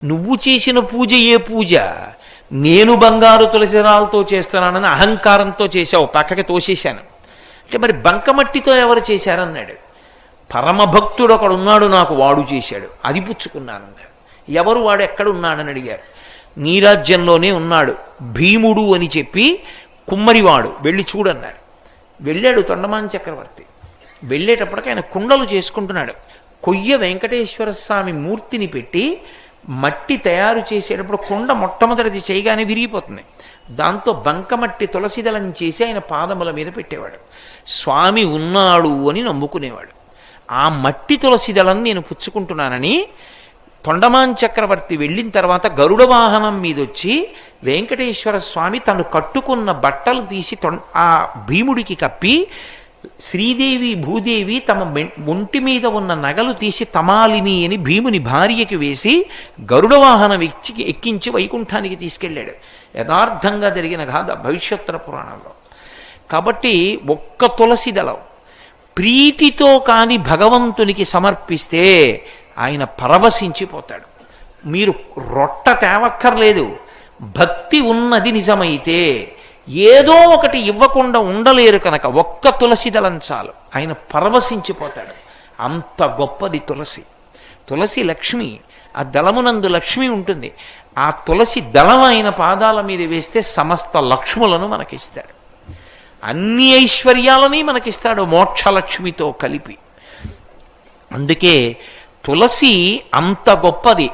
నువ్వు చేసిన పూజ ఏ పూజ? నేను బంగారు తులసిరాలతో చేస్తున్నానని అహంకారంతో చేశావు, పక్కకి తోసేశాను అంటే మరి బంకమట్టితో ఎవరు చేశారన్నాడు. పరమభక్తుడు ఒకడు ఉన్నాడు నాకు, వాడు చేశాడు, అది పుచ్చుకున్నానన్నాడు. ఎవరు వాడు, ఎక్కడ ఉన్నాడని అడిగారు. నీ రాజ్యంలోనే ఉన్నాడు భీముడు అని చెప్పి కుమ్మరివాడు, వెళ్ళి చూడన్నారు. వెళ్ళాడు తొండమాన్ చక్రవర్తి. వెళ్ళేటప్పటికి ఆయన కుండలు చేసుకుంటున్నాడు. కొయ్య వెంకటేశ్వర స్వామి మూర్తిని పెట్టి మట్టి తయారు చేసేటప్పుడు కుండ మొట్టమొదటిది చేయగానే విరిగిపోతుంది. దాంతో బంకమట్టి తులసిదళం చేసి ఆయన పాదముల మీద పెట్టేవాడు. స్వామి ఉన్నాడు అని నమ్ముకునేవాడు. ఆ మట్టి తులసిదళం నేను పుచ్చుకుంటున్నానని తొండమాన్ చక్రవర్తి వెళ్ళిన తర్వాత గరుడ వాహనం మీదొచ్చి వెంకటేశ్వర స్వామి తను కట్టుకున్న బట్టలు తీసి ఆ భీముడికి కప్పి, శ్రీదేవి భూదేవి తమ ఒంటి మీద ఉన్న నగలు తీసి తమాలిని అని భీముని భార్యకి వేసి గరుడ వాహనం ఎక్కించి వైకుంఠానికి తీసుకెళ్ళాడు. యథార్థంగా జరిగిన గాథ భవిష్యోత్తర పురాణంలో. కాబట్టి ఒక్క తులసి దళం ప్రీతితో కాని భగవంతునికి సమర్పిస్తే ఆయన పరవశించిపోతాడు. మీరు రొట్ట తేవక్కర్లేదు. భక్తి ఉన్నది నిజమైతే ఏదో ఒకటి ఇవ్వకుండా ఉండలేరు కనుక ఒక్క తులసి దళం చాలు, ఆయన పరవశించిపోతాడు. అంత గొప్పది తులసి. తులసి లక్ష్మి, ఆ దళమునందు లక్ష్మి ఉంటుంది. ఆ తులసి దళం ఆయన పాదాల మీద వేస్తే సమస్త లక్ష్ములను మనకిస్తాడు, అన్ని ఐశ్వర్యాలని మనకిస్తాడు మోక్షలక్ష్మితో కలిపి. అందుకే తులసి అంత గొప్పది.